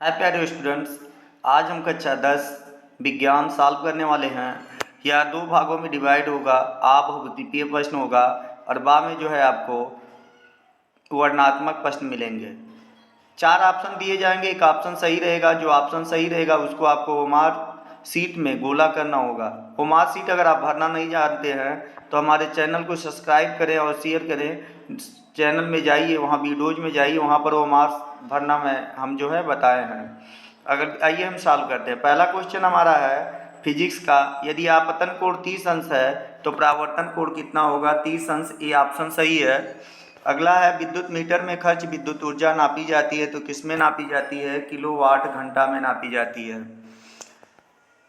हाय प्यारे स्टूडेंट्स, आज हम कक्षा 10 विज्ञान सॉल्व करने वाले हैं। यह दो भागों में डिवाइड होगा। आ बहुविकल्पीय प्रश्न होगा और बा में जो है आपको वर्णनात्मक प्रश्न मिलेंगे। 4 ऑप्शन दिए जाएंगे, एक ऑप्शन सही रहेगा। जो ऑप्शन सही रहेगा उसको आपको ओमार सीट में गोला करना होगा। ओमार सीट अगर आप भरना नहीं जानते हैं तो हमारे चैनल को सब्सक्राइब करें और शेयर करें। चैनल में जाइए, वहाँ वीडियोज में जाइए, वहाँ पर ओमार भरना में हम जो है बताए हैं। अगर आइए हम सॉल्व करते हैं। पहला क्वेश्चन हमारा है फिजिक्स का। यदि आपतन कोण 30 अंश है तो परावर्तन कोण कितना होगा? 30 अंश। ये ऑप्शन सही है। अगला है विद्युत मीटर में खर्च विद्युत ऊर्जा नापी जाती है तो किस में नापी जाती है? किलोवाट घंटा में नापी जाती है।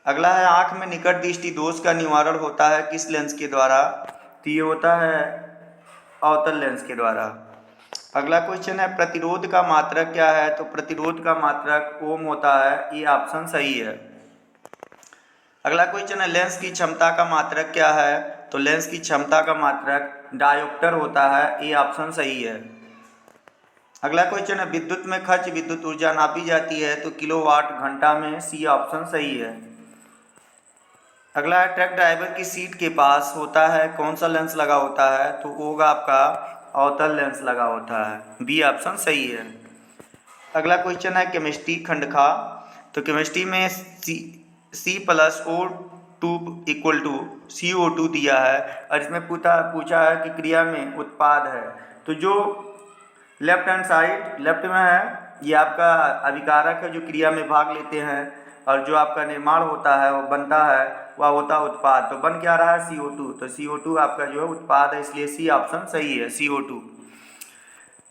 अगला है आंख में निकट दृष्टि दोष का निवारण होता है किस लेंस के द्वारा? तो ये होता है अवतल लेंस के द्वारा। अगला क्वेश्चन है प्रतिरोध का मात्रक क्या है? तो प्रतिरोध का मात्रक ओम होता है। ये ऑप्शन सही है। अगला क्वेश्चन है लेंस की क्षमता का मात्रक क्या है? तो लेंस की क्षमता का मात्रक डायोप्टर होता है। ये ऑप्शन सही है। अगला क्वेश्चन है विद्युत में खर्च विद्युत ऊर्जा नापी जाती है तो किलोवाट घंटा में। सी ऑप्शन सही है। अगला है ट्रक ड्राइवर की सीट के पास होता है कौन सा लेंस लगा होता है? तो होगा आपका अवतल लेंस लगा होता है। बी ऑप्शन सही है। अगला क्वेश्चन है केमिस्ट्री खंड का। तो केमिस्ट्री में C plus O two equal to CO2 दिया है और इसमें पूछा है कि क्रिया में उत्पाद है। तो जो लेफ्ट हैंड साइड लेफ्ट में है ये आपका अभिकारक है जो क्रिया में भाग लेते हैं, और जो आपका निर्माण होता है वो बनता है वह होता है उत्पाद। तो बन क्या रहा है? CO2। तो CO2 आपका जो है उत्पाद है, इसलिए सी ऑप्शन सही है, CO2।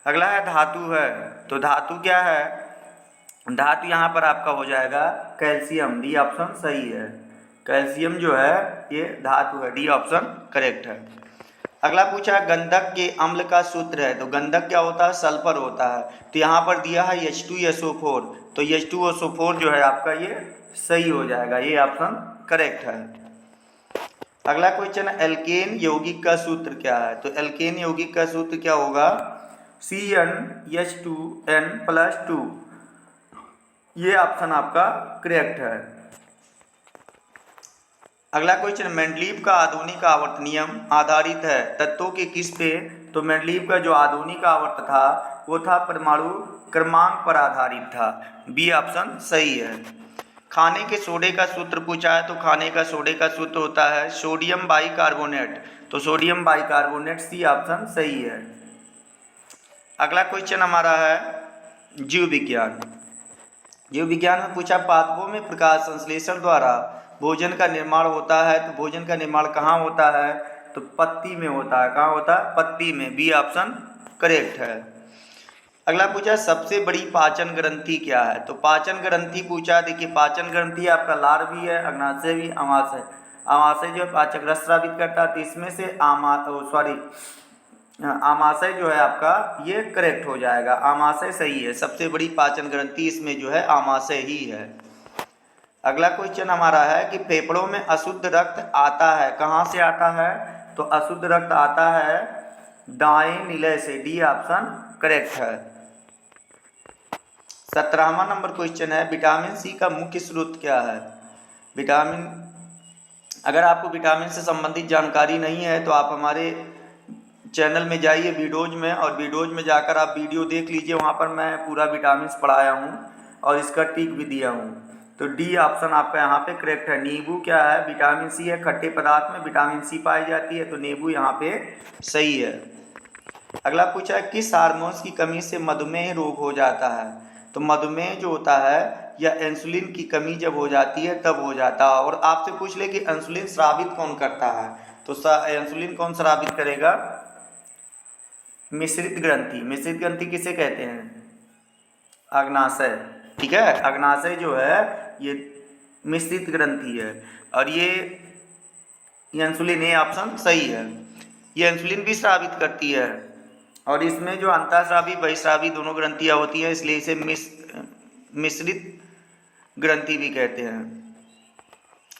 अगला है धातु है। तो धातु क्या है? धातु यहाँ पर आपका हो जाएगा कैल्शियम। डी ऑप्शन सही है। कैल्शियम जो है ये धातु है। डी ऑप्शन करेक्ट है। अगला पूछा गंधक के अम्ल का सूत्र है। तो गंधक क्या होता है? सल्फर होता है। तो यहाँ पर दिया है H2SO4। तो H2SO4 जो है आपका ये सही हो जाएगा। ये ऑप्शन करेक्ट है। अगला क्वेश्चन है एल्केन यौगिक का सूत्र क्या है? तो एल्केन यौगिक का सूत्र क्या होगा? CnH2n+2। ये ऑप्शन आपका करेक्ट है। अगला क्वेश्चन मेंडलीव का आधुनिक आवर्त नियम आधारित है तत्वों के किस पे? तो मेंडलीव का जो आधुनिक आवर्त था वो था परमाणु क्रमांक पर आधारित था। बी ऑप्शन सही है। खाने के सोडे का सूत्र पूछा है। तो खाने का सोडे का सूत्र होता है सोडियम बाइकार्बोनेट। तो सोडियम बाइकार्बोनेट। सी ऑप्शन सही है। अगला क्वेश्चन हमारा है जीव विज्ञान। जीव विज्ञान में पूछा पादपों में प्रकाश संश्लेषण द्वारा भोजन का निर्माण होता है। तो भोजन का निर्माण कहाँ होता है? तो पत्ती में होता है। कहाँ होता है? पत्ती में। बी ऑप्शन करेक्ट है। अगला पूछा सबसे बड़ी पाचन ग्रंथि क्या है? तो पाचन ग्रंथि पूछा। देखिए पाचन ग्रंथि आपका लार भी है, अग्नाशय भी, अमाशय। अमाशय जो है पाचक रस स्रावित करता है, तो इसमें से आमाशय जो है आपका ये करेक्ट हो जाएगा। आमाशय सही है। सबसे बड़ी पाचन ग्रंथि इसमें जो है आमाशय ही है। अगला क्वेश्चन हमारा है कि फेफड़ों में अशुद्ध रक्त आता है कहाँ से आता है? तो अशुद्ध रक्त आता है दाएं निलय से। डी ऑप्शन करेक्ट है। 17वां नंबर क्वेश्चन है विटामिन सी का मुख्य स्रोत क्या है? विटामिन अगर आपको विटामिन से संबंधित जानकारी नहीं है तो आप हमारे चैनल में जाइए वीडियोज में, और वीडियोज में जाकर आप वीडियो देख लीजिए। वहाँ पर मैं पूरा विटामिन पढ़ाया हूँ और इसका टिक भी दिया हूँ। तो डी ऑप्शन आपका यहाँ पे करेक्ट है। नींबू क्या है? विटामिन सी है। खट्टे पदार्थ में विटामिन सी पाई जाती है, तो नींबू यहाँ पे सही है। अगला पूछा है किस हार्मोन्स की कमी से मधुमेह रोग हो जाता है? तो मधुमेह जो होता है या इंसुलिन की कमी जब हो जाती है तब हो जाता है। और आपसे पूछ ले कि इंसुलिन स्रावित कौन करता है? तो इंसुलिन कौन स्रावित करेगा? मिश्रित ग्रंथि। मिश्रित ग्रंथि किसे कहते हैं? अग्नाशय। ठीक है, अग्नाशय जो है ये मिश्रित ग्रंथि है। और ये इंसुलिन, ये ऑप्शन सही है। ये इंसुलिन भी स्रावित करती है, और इसमें जो अंतःस्रावी बहिस्रावी दोनों ग्रंथियाँ होती हैं, इसलिए इसे मिश्रित ग्रंथि भी कहते हैं।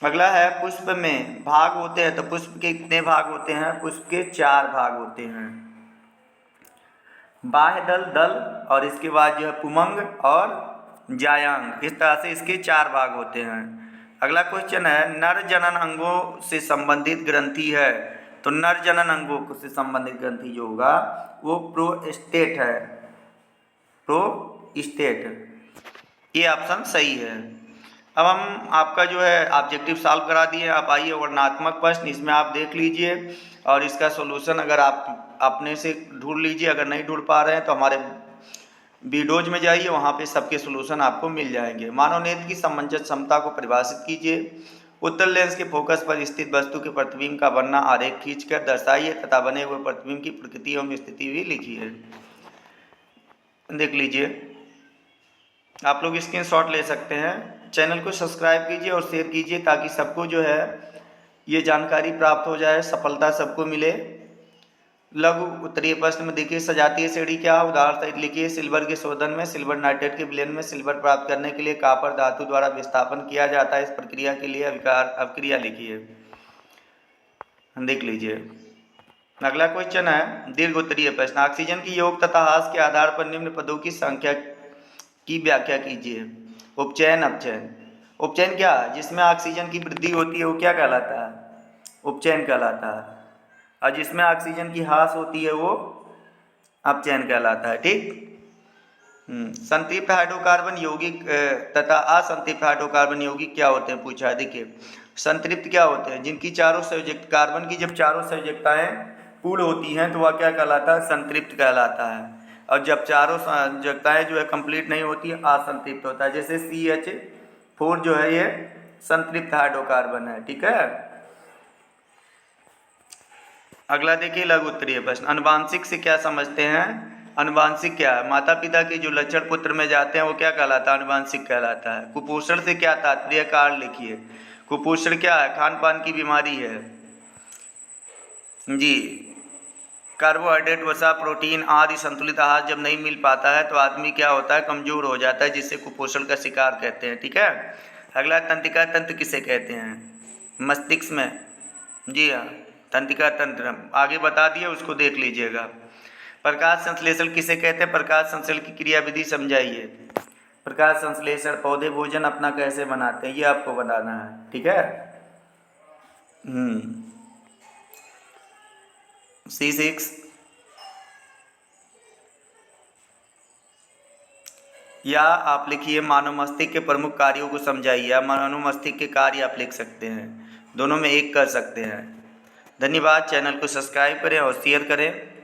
अगला है पुष्प में भाग होते हैं। तो पुष्प के कितने भाग होते हैं? पुष्प के 4 भाग होते हैं। बाह्य दल, दल, और इसके बाद जो है पुमंग और जायांग। इस तरह से इसके 4 भाग होते हैं। अगला क्वेश्चन है, नर जनन अंगों से संबंधित ग्रंथि है। तो नर जनन अंगों से संबंधित ग्रंथि जो होगा वो प्रोस्टेट है, प्रोस्टेट। ये ऑप्शन सही है। अब हम आपका जो है ऑब्जेक्टिव सॉल्व करा दिए। आप आइए वर्णनात्मक प्रश्न, इसमें आप देख लीजिए और इसका सॉल्यूशन अगर आप अपने से ढूंढ लीजिए। अगर नहीं ढूंढ पा रहे हैं तो हमारे वीडियोज में जाइए, वहाँ पे सबके सॉल्यूशन आपको मिल जाएंगे। मानव नेत्र की समंजस क्षमता को परिभाषित कीजिए। उत्तल लेंस के फोकस पर स्थित वस्तु के प्रतिबिंब का बनना आरेख खींचकर दर्शाइए तथा बने हुए प्रतिबिंब की प्रकृति एवं स्थिति भी लिखिए। देख लीजिए, आप लोग स्क्रीनशॉट ले सकते हैं। चैनल को सब्सक्राइब कीजिए और शेयर कीजिए ताकि सबको जो है ये जानकारी प्राप्त हो जाए, सफलता सबको मिले। लघु उत्तरीय प्रश्न में देखिए, सजातीय श्रेणी क्या है? उदाहरण सहित लिखिए। सिल्वर के शोधन में सिल्वर नाइट्रेट के विलयन में सिल्वर प्राप्त करने के लिए कॉपर धातु द्वारा विस्थापन किया जाता है। इस प्रक्रिया के लिए अभिक्रिया लिखिए। देख लीजिए। अगला क्वेश्चन है, दीर्घ उत्तरीय प्रश्न। ऑक्सीजन की योग तथा ह्रास के आधार पर निम्न पदों की संख्या की व्याख्या कीजिए। उपचयन, अपचयन। उपचयन क्या है? जिसमें ऑक्सीजन की वृद्धि होती है वो क्या कहलाता है? उपचयन कहलाता है। और जिसमें ऑक्सीजन की ह्रास होती है वो अपचयन कहलाता है। ठीक। संतृप्त हाइड्रोकार्बन यौगिक तथा असंतृप्त हाइड्रोकार्बन यौगिक क्या होते हैं पूछा है। देखिए, संतृप्त क्या होते हैं? जिनकी चारों संयोजक कार्बन की जब चारों संयोजकताएं पूर्ण होती हैं तो वह क्या कहलाता है? संतृप्त कहलाता है। और जब चारों संयोजकताएं जो है कंप्लीट नहीं होती है, असंतृप्त होता है। जैसे CH4 जो है ये संतृप्त हाइड्रोकार्बन है। ठीक है। अगला देखिए, लघु उत्तरीय प्रश्न। अनुवांशिक से क्या समझते हैं? अनुवांशिक क्या है? माता पिता के जो लक्षण पुत्र में जाते हैं वो क्या कहलाता है? अनुवांशिक कहलाता है। कुपोषण से क्या तात्पर्य? कारण लिखिए। कुपोषण क्या है? खान पान की बीमारी है जी। कार्बोहाइड्रेट, वसा, प्रोटीन आदि संतुलित आहार जब नहीं मिल पाता है तो आदमी क्या होता है? कमजोर हो जाता है, जिससे कुपोषण का शिकार कहते हैं। ठीक है। अगला, तंत्रिका तंत्र किसे कहते हैं? मस्तिष्क में। जी हाँ, तंत्रिका तंत्र आगे बता दिए, उसको देख लीजिएगा। प्रकाश संश्लेषण किसे कहते हैं? प्रकाश संश्लेषण की क्रियाविधि समझाइए। प्रकाश संश्लेषण, पौधे भोजन अपना कैसे बनाते हैं ये आपको बनाना है। ठीक है। C6। या आप लिखिए, मानव मस्तिष्क के प्रमुख कार्यों को समझाइए। या मानव मस्तिष्क के कार्य आप लिख सकते हैं, दोनों में एक कर सकते हैं। धन्यवाद। चैनल को सब्सक्राइब करें और शेयर करें।